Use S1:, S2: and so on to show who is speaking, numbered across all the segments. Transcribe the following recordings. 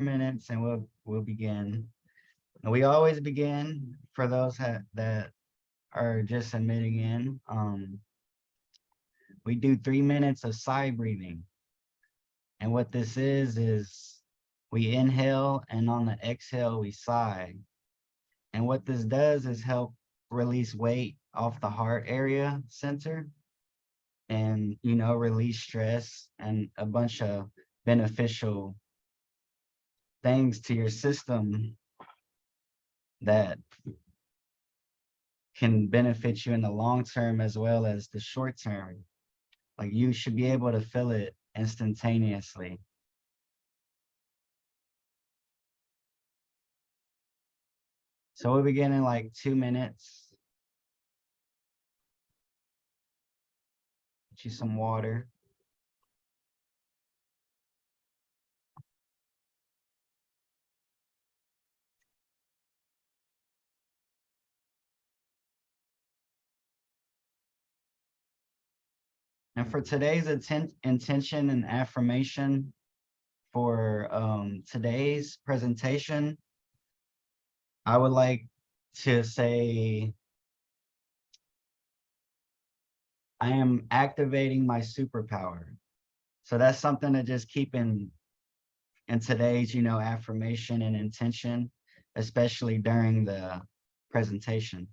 S1: minutes and we'll begin. And we always begin for those that are just admitting in. We do 3 minutes of sigh breathing. And what this is we inhale and on the exhale, we sigh. And what this does is help release weight off the heart area center and, release stress and a bunch of beneficial things to your system that can benefit you in the long term as well as the short term. Like you should be able to feel it instantaneously. So we'll begin in like 2 minutes. Get you some water. And for today's intention and affirmation for today's presentation, I would like to say, I am activating my superpower. So that's something to just keep in today's, affirmation and intention, especially during the presentation.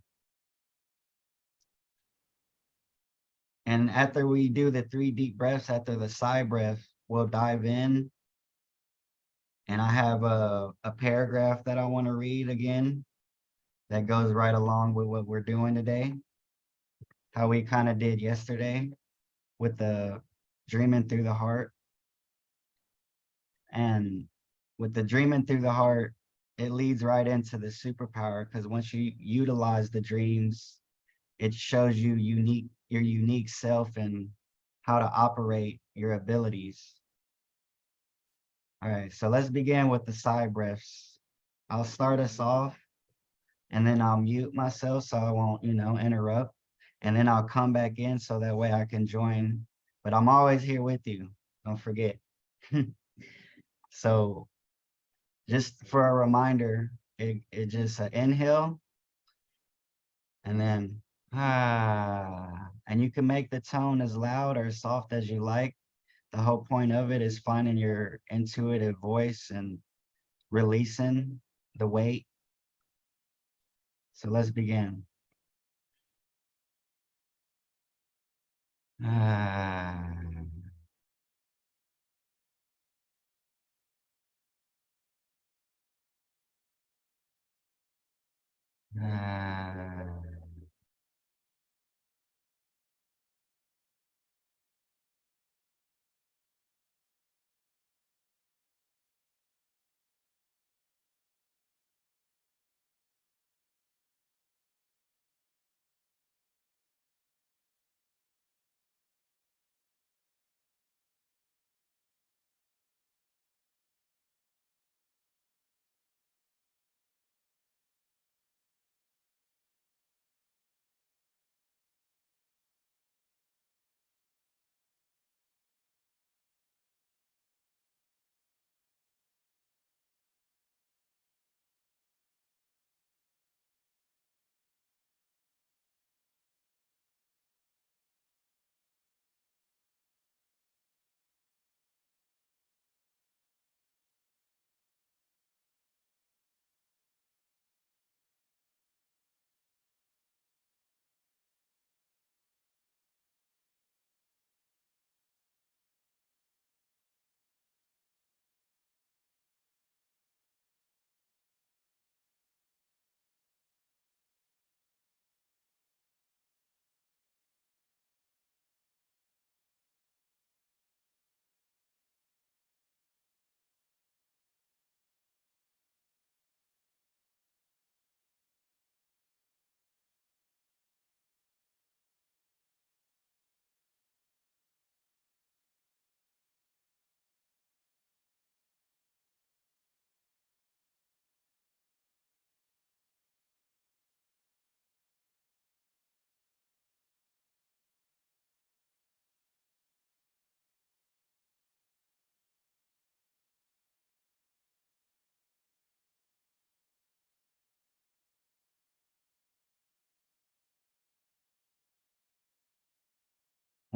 S1: And after we do the 3 deep breaths, after the sigh breath, we'll dive in. And I have a paragraph that I want to read again that goes right along with what we're doing today, how we kind of did yesterday with the dreaming through the heart. And with the dreaming through the heart, it leads right into the superpower because once you utilize the dreams, it shows you your unique self and how to operate your abilities. All right, so let's begin with the side breaths. I'll start us off and then I'll mute myself so I won't, interrupt. And then I'll come back in so that way I can join. But I'm always here with you. Don't forget. So just for a reminder, it just inhale and then and you can make the tone as loud or as soft as you like. The whole point of it is finding your intuitive voice and releasing the weight. So let's begin. Ah, ah.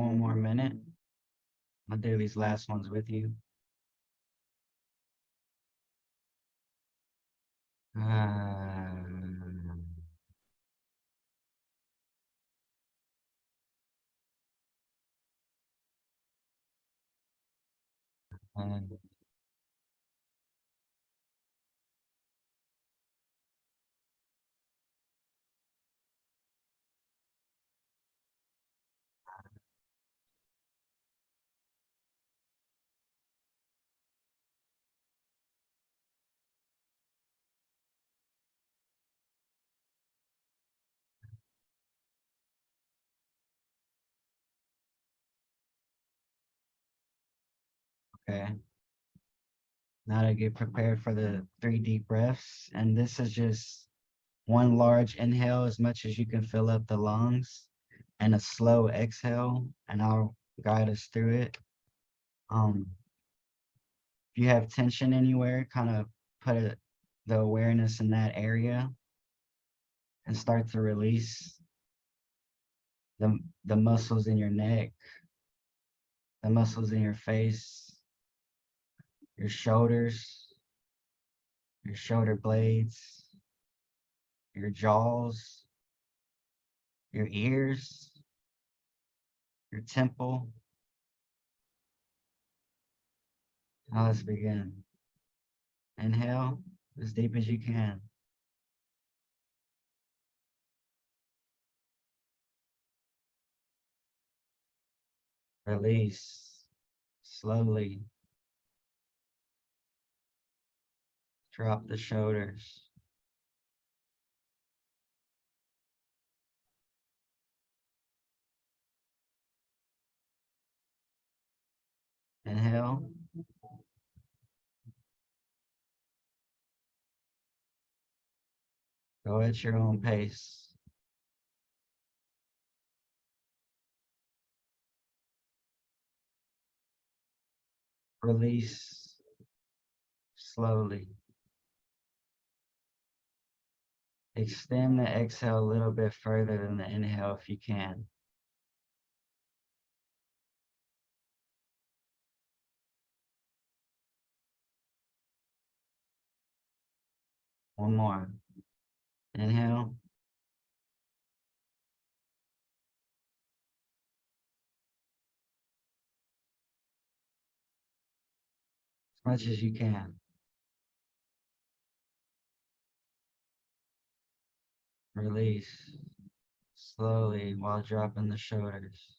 S1: One more minute. I'll do these last ones with you. And okay. Now to get prepared for the 3 deep breaths. And this is just one large inhale as much as you can fill up the lungs and a slow exhale, and I'll guide us through it. If you have tension anywhere, kind of put the awareness in that area and start to release the muscles in your neck, the muscles in your face, your shoulders, your shoulder blades, your jaws, your ears, your temple. Now let's begin. Inhale as deep as you can. Release slowly. Drop the shoulders. Inhale. Go at your own pace. Release slowly. Extend the exhale a little bit further than the inhale if you can. One more. Inhale. As much as you can. Release slowly while dropping the shoulders.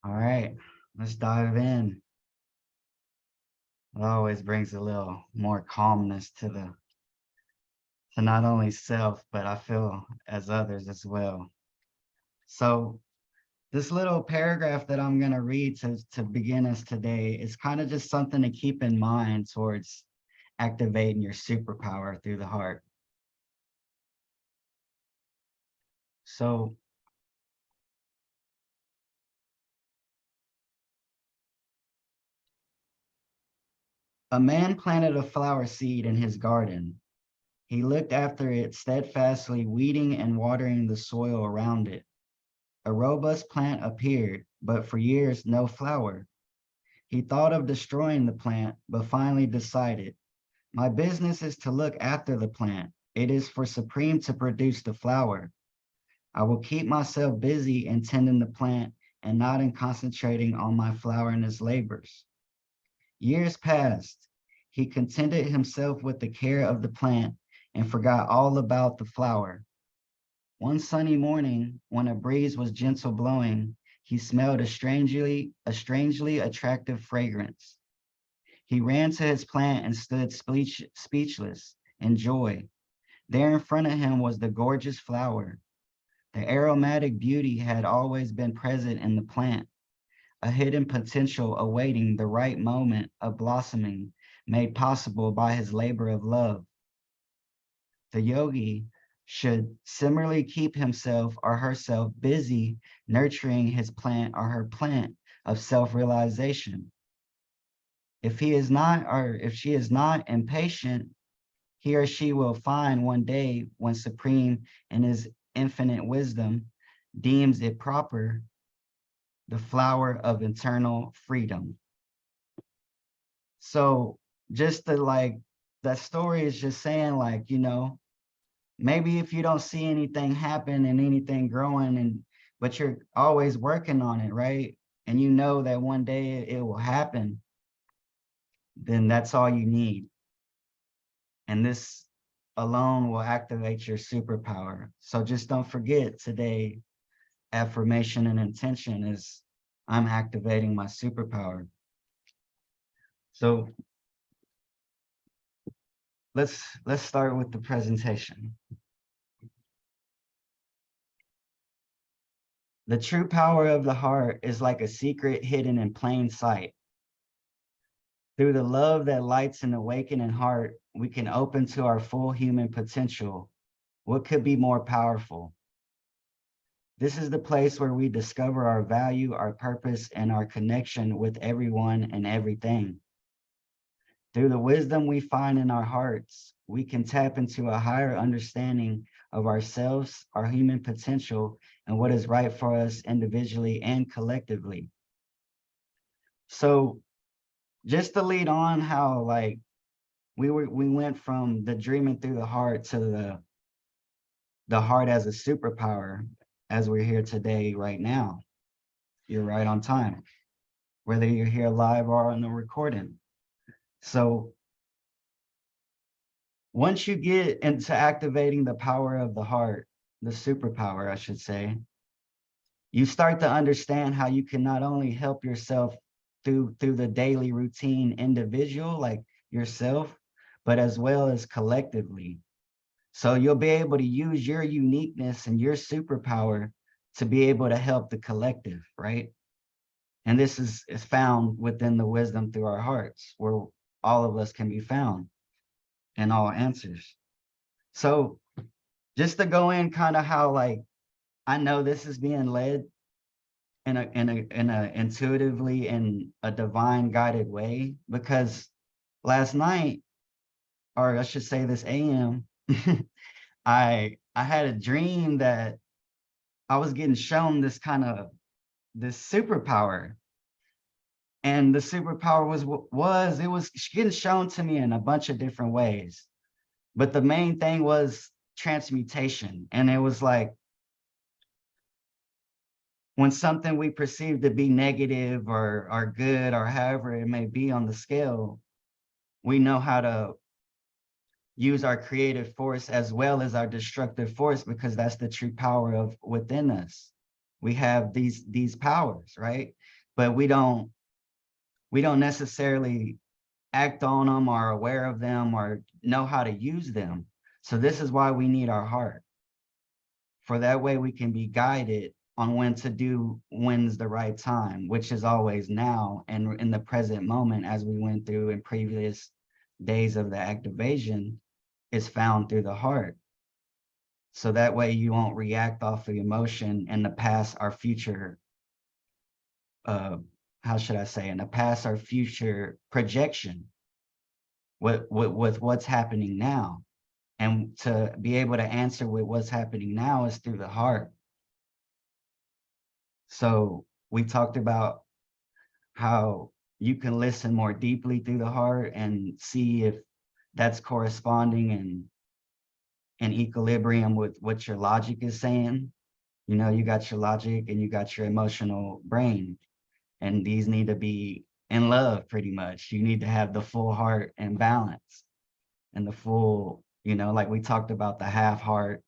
S1: All right, let's dive in. It always brings a little more calmness to not only self, but I feel as others as well. So this little paragraph that I'm going to read to begin us today is kind of just something to keep in mind towards activating your superpower through the heart. So a man planted a flower seed in his garden. He looked after it steadfastly, weeding and watering the soil around it. A robust plant appeared, but for years no flower. He thought of destroying the plant, but finally decided, my business is to look after the plant. It is for Supreme to produce the flower. I will keep myself busy in tending the plant and not in concentrating on my flower and his labors. Years passed. He contented himself with the care of the plant and forgot all about the flower. One sunny morning, when a breeze was gentle blowing, he smelled a strangely attractive fragrance. He ran to his plant and stood speechless in joy. There in front of him was the gorgeous flower. The aromatic beauty had always been present in the plant, a hidden potential awaiting the right moment of blossoming made possible by his labor of love. The yogi, should similarly keep himself or herself busy nurturing his plant or her plant of self-realization. If he is not, or if she is not impatient, he or she will find one day when Supreme in his infinite wisdom deems it proper, the flower of internal freedom. So just the like, that story is just saying like, maybe if you don't see anything happen and anything growing but you're always working on it, right? And you know that one day it will happen, then that's all you need. And this alone will activate your superpower. So just don't forget today, affirmation and intention is I'm activating my superpower. So let's start with the presentation. The true power of the heart is like a secret hidden in plain sight. Through the love that lights an awakening heart, we can open to our full human potential. What could be more powerful? This is the place where we discover our value, our purpose, and our connection with everyone and everything. Through the wisdom we find in our hearts, we can tap into a higher understanding of ourselves, our human potential, and what is right for us individually and collectively. So just to lead on how like we went from the dreaming through the heart to the heart as a superpower as we're here today, right now. You're right on time, whether you're here live or on the recording. So once you get into activating the power of the heart, the superpower, I should say, you start to understand how you can not only help yourself through the daily routine individual, like yourself, but as well as collectively. So you'll be able to use your uniqueness and your superpower to be able to help the collective, right? And this is found within the wisdom through our hearts, where all of us can be found and all answers. So just to go in kind of how like I know this is being led in a intuitively in a divine guided way, because last night, or I should say this AM, I had a dream that I was getting shown this superpower. And the superpower was getting shown to me in a bunch of different ways. But the main thing was transmutation. And it was like when something we perceive to be negative or good or however it may be on the scale, we know how to use our creative force as well as our destructive force, because that's the true power of within us. We have these powers, right? But we don't necessarily act on them or aware of them or know how to use them. So this is why we need our heart. For that way we can be guided on when to do when's the right time, which is always now and in the present moment, as we went through in previous days of the activation, is found through the heart. So that way you won't react off of emotion in the past or future, how should I say, in the past or future projection with what's happening now. And to be able to answer with what's happening now is through the heart. So we talked about how you can listen more deeply through the heart and see if that's corresponding and in equilibrium with what your logic is saying. You got your logic and you got your emotional brain, and these need to be in love pretty much. You need to have the full heart and balance and the full, like we talked about the half heart,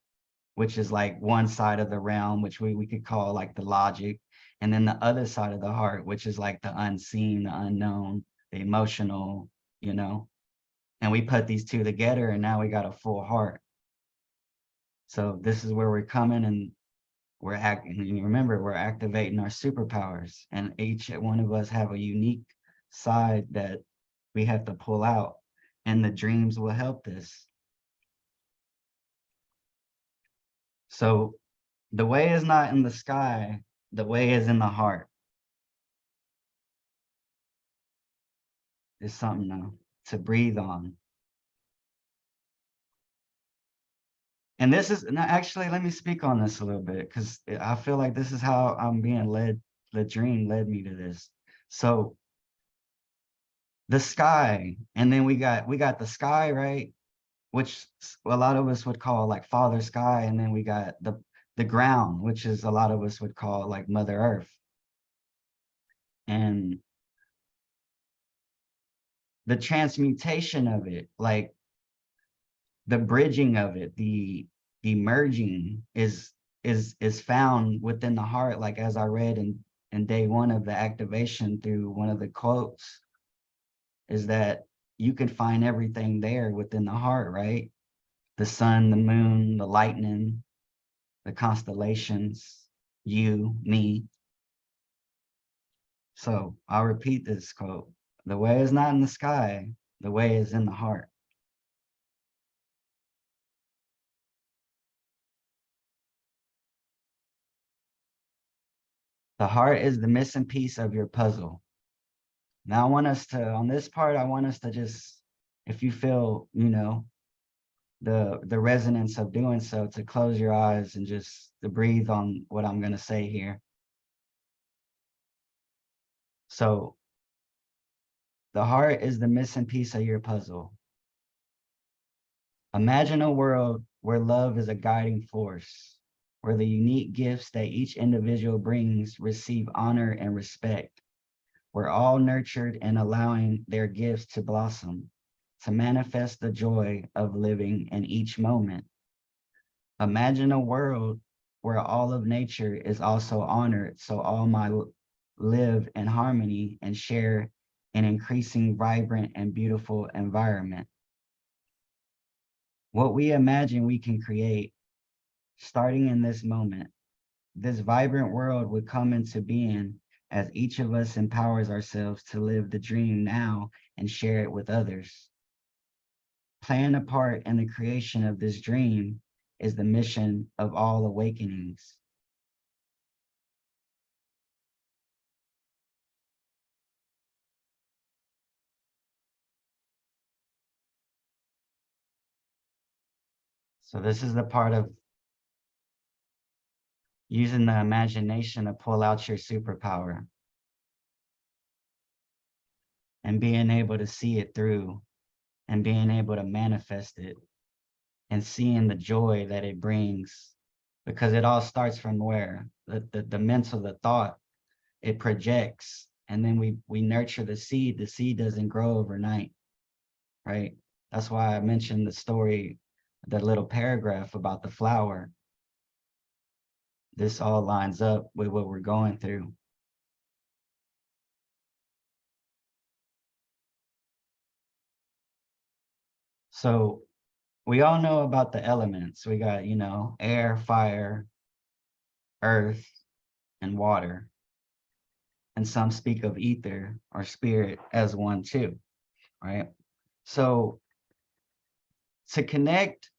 S1: which is like one side of the realm, which we could call like the logic, and then the other side of the heart, which is like the unseen, the unknown, the emotional, and we put these two together and now we got a full heart. So this is where we're coming, and we're acting. Remember, we're activating our superpowers, and each one of us have a unique side that we have to pull out, and the dreams will help this. So the way is not in the sky, the way is in the heart. It's something to breathe on. And this is actually, let me speak on this a little bit, because I feel like this is how I'm being led. The dream led me to this. So the sky, and then we got the sky, right? Which a lot of us would call like Father Sky, and then we got the ground, which is a lot of us would call like Mother Earth. And the transmutation of it, like the bridging of it, the merging is found within the heart. Like as I read in day one of the activation through one of the quotes, is that you can find everything there within the heart, right? The sun, the moon, the lightning, the constellations, you, me. So I'll repeat this quote. The way is not in the sky, the way is in the heart. The heart is the missing piece of your puzzle. Now I want us to, on this part, I want us to just, if you feel, the resonance of doing so, to close your eyes and just to breathe on what I'm going to say here. So the heart is the missing piece of your puzzle. Imagine a world where love is a guiding force, where the unique gifts that each individual brings receive honor and respect. We're all nurtured in allowing their gifts to blossom, to manifest the joy of living in each moment. Imagine a world where all of nature is also honored, so all might live in harmony and share an increasing vibrant and beautiful environment. What we imagine we can create, starting in this moment, this vibrant world would come into being as each of us empowers ourselves to live the dream now and share it with others. Playing a part in the creation of this dream is the mission of all awakenings. So this is the part of using the imagination to pull out your superpower and being able to see it through and being able to manifest it and seeing the joy that it brings, because it all starts from where the mental, the thought, it projects, and then we nurture the seed. The seed doesn't grow overnight, right? That's why I mentioned the story, the little paragraph about the flower. This all lines up with what we're going through. So we all know about the elements. We got, air, fire, earth, and water. And some speak of ether or spirit as one too, right? So to connect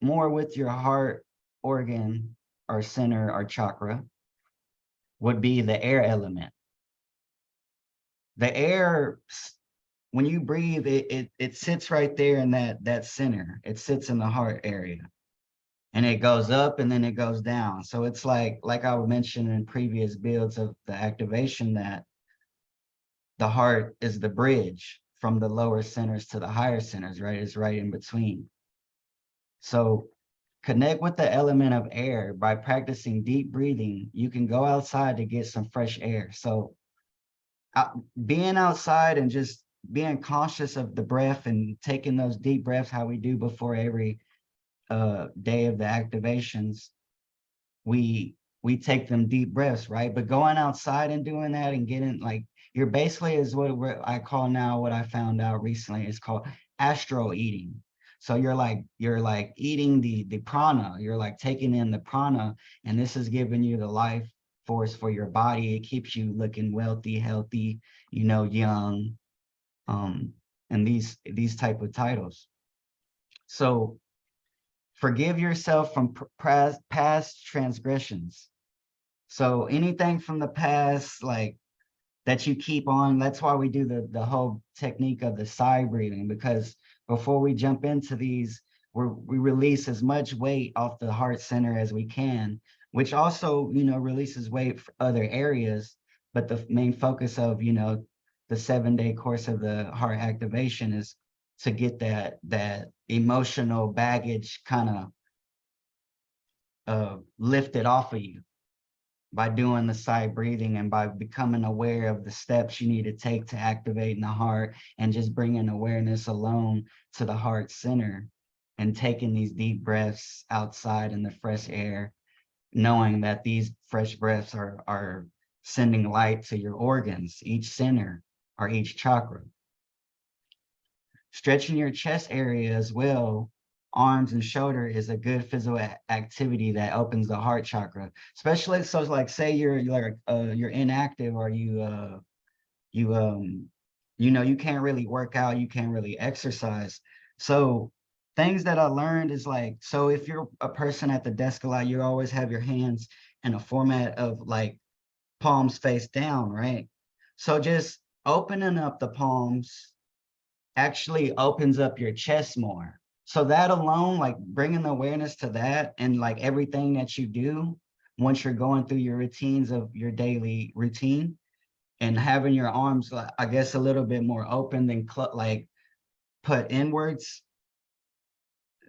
S1: more with your heart organ or center or chakra would be the air element. The air, when you breathe, it sits right there in that center. It sits in the heart area. And it goes up and then it goes down. So it's like I mentioned in previous builds of the activation, that the heart is the bridge from the lower centers to the higher centers, right? It's right in between. So connect with the element of air by practicing deep breathing. You can go outside to get some fresh air. So being outside and just being conscious of the breath and taking those deep breaths, how we do before every day of the activations, we take them deep breaths, right? But going outside and doing that and getting, like, you're basically, is what I call now, what I found out recently is called astro eating. So you're like eating the prana, you're like taking in the prana, and this is giving you the life force for your body. It keeps you looking wealthy, healthy, young, and these type of titles. So Forgive yourself from past transgressions. So anything from the past, like that you keep on, that's why we do the whole technique of the side breathing, because before we jump into these, we release as much weight off the heart center as we can, which also, releases weight for other areas. But the main focus of, the 7-day course of the heart activation is to get that emotional baggage kind of lifted off of you by doing the side breathing and by becoming aware of the steps you need to take to activate in the heart, and just bringing awareness alone to the heart center and taking these deep breaths outside in the fresh air, knowing that these fresh breaths are sending light to your organs, each center or each chakra. Stretching your chest area as well, arms and shoulder, is a good physical activity that opens the heart chakra. Especially, so like say you're inactive, or you can't really work out, you can't really exercise. So things that I learned is like, so if you're a person at the desk a lot, you always have your hands in a format of like palms face down, right? So just opening up the palms actually opens up your chest more. So that alone, like bringing the awareness to that, and like everything that you do once you're going through your routines of your daily routine, and having your arms, I guess, a little bit more open than like put inwards,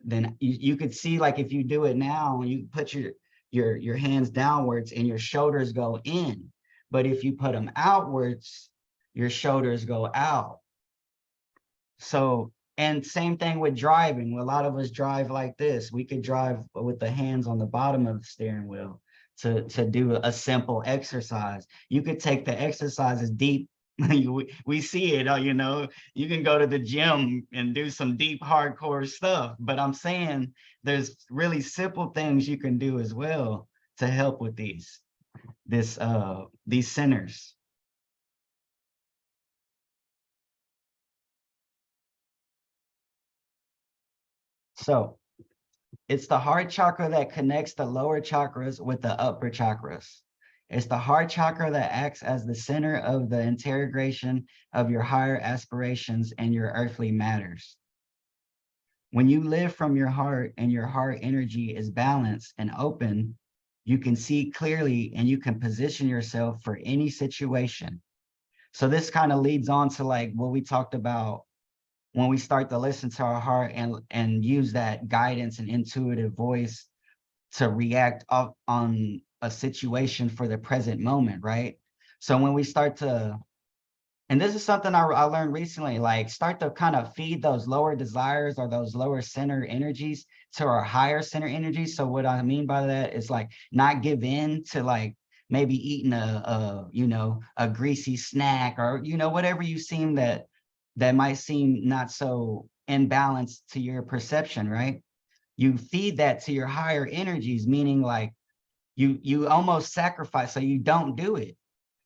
S1: then you could see, like if you do it now, you put your hands downwards and your shoulders go in. But if you put them outwards, your shoulders go out. So, and same thing with driving. A lot of us drive like this. We could drive with the hands on the bottom of the steering wheel to do a simple exercise. You could take the exercises deep. We see it, you can go to the gym and do some deep, hardcore stuff. But I'm saying there's really simple things you can do as well to help with these centers. So it's the heart chakra that connects the lower chakras with the upper chakras. It's the heart chakra that acts as the center of the integration of your higher aspirations and your earthly matters. When you live from your heart and your heart energy is balanced and open, you can see clearly and you can position yourself for any situation. So this kind of leads on to like what we talked about when we start to listen to our heart and use that guidance and intuitive voice to react on a situation for the present moment, right? So when we start to, and this is something I learned recently, like start to kind of feed those lower desires or those lower center energies to our higher center energies. So what I mean by that is like not give in to like maybe eating a greasy snack, or whatever you seem that might seem not so imbalanced to your perception, right? You feed that to your higher energies, meaning like you almost sacrifice so you don't do it,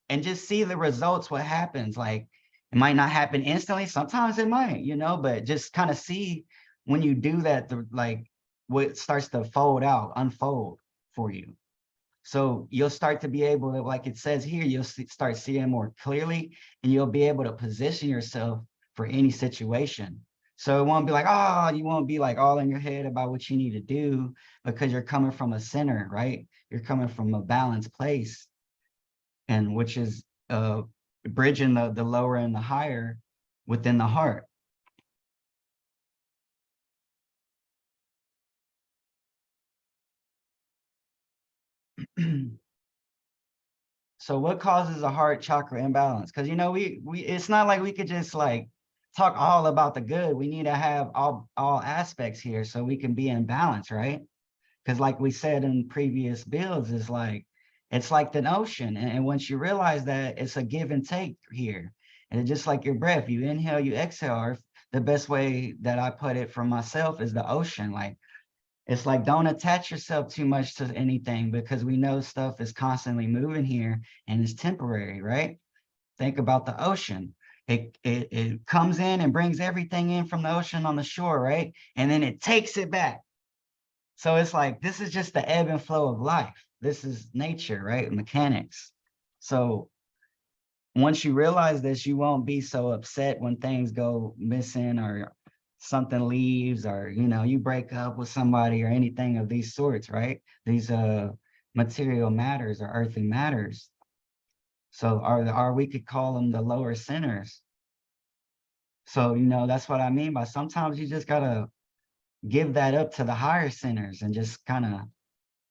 S1: and just see the results. What happens? Like it might not happen instantly, sometimes it might, but just kind of see when you do that, like what starts to unfold for you. So you'll start to be able to, like it says here, you'll start seeing more clearly, and you'll be able to position yourself for any situation. So it won't be like, you won't be like all in your head about what you need to do, because you're coming from a center, right? You're coming from a balanced place, and which is bridging the lower and the higher within the heart. So what causes a heart chakra imbalance? Because we it's not like we could just like talk all about the good. We need to have all aspects here so we can be in balance, right? Because like we said in previous builds, it's like the ocean. And once you realize that, it's a give and take here. And it's just like your breath, you inhale, you exhale. Or the best way that I put it for myself is the ocean. Like it's like, don't attach yourself too much to anything, because we know stuff is constantly moving here and it's temporary, right? Think about the ocean. It comes in and brings everything in from the ocean on the shore, right? And then it takes it back. So it's like, this is just the ebb and flow of life. This is nature, right? Mechanics. So once you realize this, you won't be so upset when things go missing or something leaves, or you break up with somebody or anything of these sorts, right? These material matters or earthly matters. So are we could call them the lower sinners. So that's what I mean by sometimes you just gotta give that up to the higher sinners and just kind of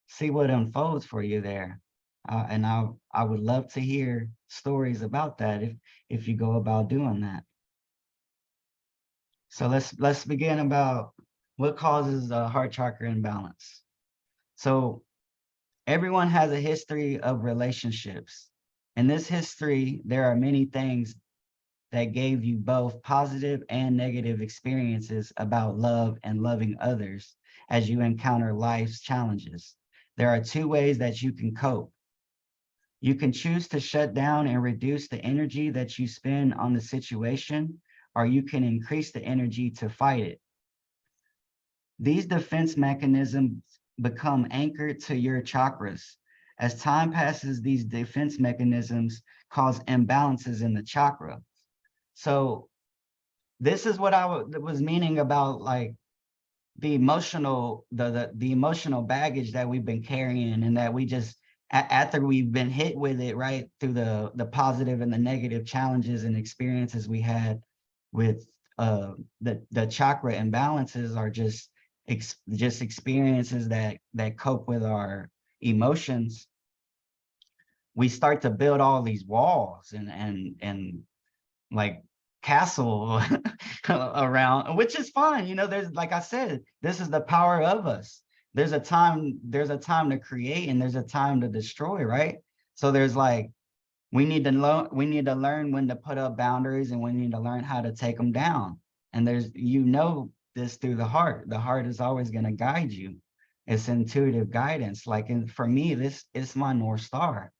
S1: see what unfolds for you there. And I would love to hear stories about that if you go about doing that. So let's begin about what causes the heart chakra imbalance. So everyone has a history of relationships. In this history, there are many things that gave you both positive and negative experiences about love and loving others as you encounter life's challenges. There are two ways that you can cope. You can choose to shut down and reduce the energy that you spend on the situation, or you can increase the energy to fight it. These defense mechanisms become anchored to your chakras. As time passes, these defense mechanisms cause imbalances in the chakra. So this is what I was meaning about, like the emotional, the emotional baggage that we've been carrying, and that we just after we've been hit with it, right, through the positive and the negative challenges and experiences we had with the chakra imbalances, are just experiences that cope with our emotions. We start to build all these walls and like castle around, which is fine. There's, like I said, this is the power of us. There's a time to create and there's a time to destroy, right? So there's like, we need to learn when to put up boundaries, and we need to learn how to take them down. And this through the heart. The heart is always going to guide you. It's intuitive guidance. Like, for me, this is my North Star.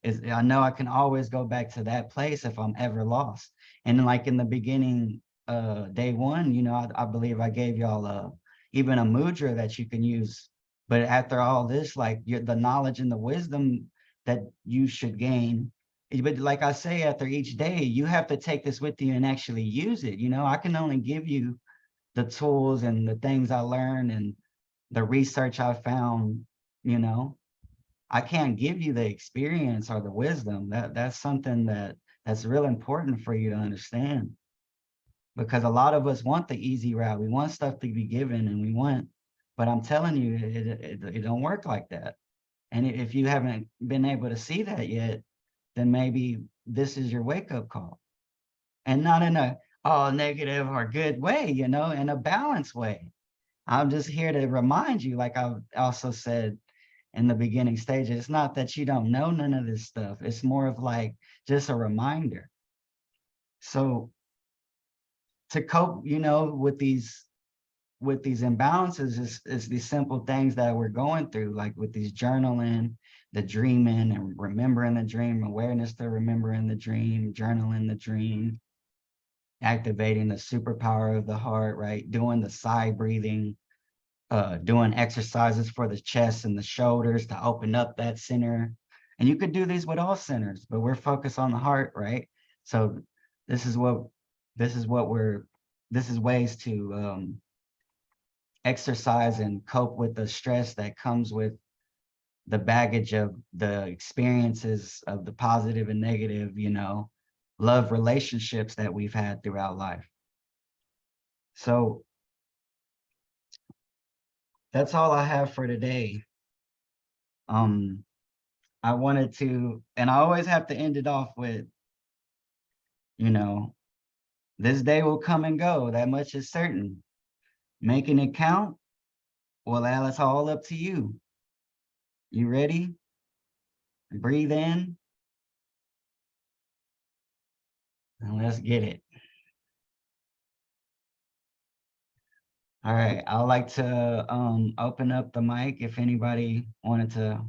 S1: I know I can always go back to that place if I'm ever lost. And like in the beginning, day one, I believe I gave y'all even a mudra that you can use. But after all this, like, the knowledge and the wisdom that you should gain. But like I say, after each day, you have to take this with you and actually use it. I can only give you the tools and the things I learned and the research I found. you know I can't give you the experience or the wisdom. That's something that's real important for you to understand, because a lot of us want the easy route. We want stuff to be given, and but I'm telling you, it don't work like that. And if you haven't been able to see that yet, then maybe this is your wake up call, and not in a all negative or good way, in a balanced way. I'm just here to remind you, like I've also said in the beginning stages, it's not that you don't know none of this stuff. It's more of like just a reminder. So to cope, with these imbalances is these simple things that we're going through, like with these journaling, the dreaming and remembering the dream, awareness to remembering the dream, journaling the dream, activating the superpower of the heart, right? Doing the sigh breathing, doing exercises for the chest and the shoulders to open up that center. And you could do these with all centers, but we're focused on the heart, right? So this is what this is what we're this is ways to exercise and cope with the stress that comes with the baggage of the experiences of the positive and negative, love relationships that we've had throughout life. So that's all I have for today. I wanted to, and I always have to end it off with, you know, this day will come and go. That much is certain. Making it count, well, that's all up to you. You ready? Breathe in, and let's get it. All right, I'd like to open up the mic if anybody wanted to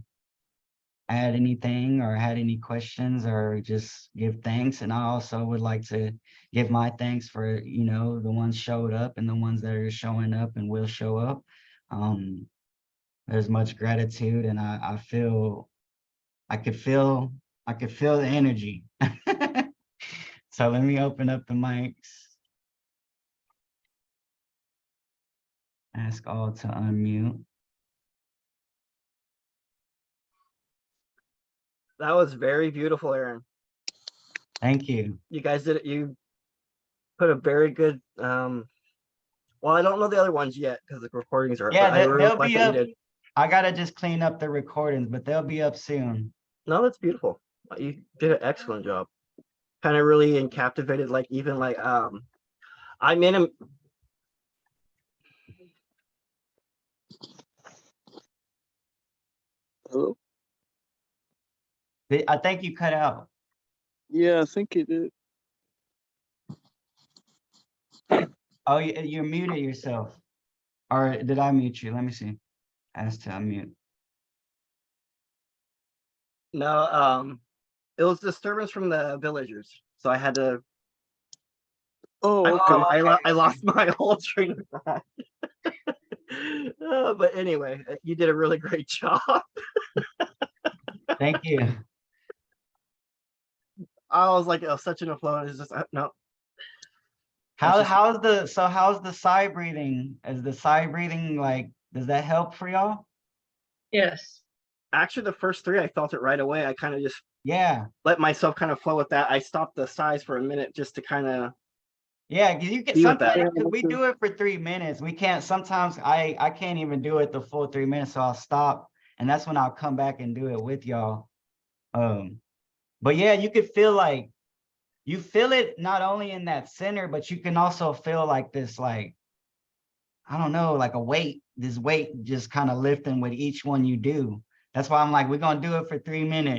S1: add anything or had any questions or just give thanks. And I also would like to give my thanks for, the ones showed up and the ones that are showing up and will show up. there's much gratitude, and I feel I could feel the energy. So let me open up the mics. Ask all to unmute.
S2: That was very beautiful, Aaron.
S1: Thank you.
S2: You guys did it. You put a very good. Well, I don't know the other ones yet because the recordings are.
S1: Yeah,
S2: But I really
S1: they'll
S2: like
S1: be
S2: what
S1: up.
S2: you did.
S1: I gotta just clean up the recordings, but they'll be up soon.
S2: No, that's beautiful. You did an excellent job. Kind of really captivated. Like even like I'm in a.
S3: Hello?
S1: I think you cut out.
S3: Yeah, I think it did.
S1: Oh, you muted yourself. Or did I mute you? Let me see. Ask to unmute.
S2: No, it was disturbance from the villagers, so I had to.
S3: Oh, okay.
S2: I lost my whole train of thought. But anyway, you did a really great job.
S1: Thank you.
S2: I was like, oh, such in a flow. And it's just no.
S1: How's the sigh breathing? Is the sigh breathing like, does that help for y'all?
S4: Yes.
S2: Actually, the first three, I felt it right away. I kind of just
S1: let
S2: myself kind of flow with that. I stopped the sighs for a minute just to kind of.
S1: Yeah, you can sometimes we do it for 3 minutes. We can't sometimes I can't even do it the full 3 minutes, so I'll stop, and that's when I'll come back and do it with y'all. But yeah, you could feel like you feel it not only in that center, but you can also feel like this, like, I don't know, like a weight, this weight just kind of lifting with each one you do. That's why I'm like, we're gonna do it for 3 minutes.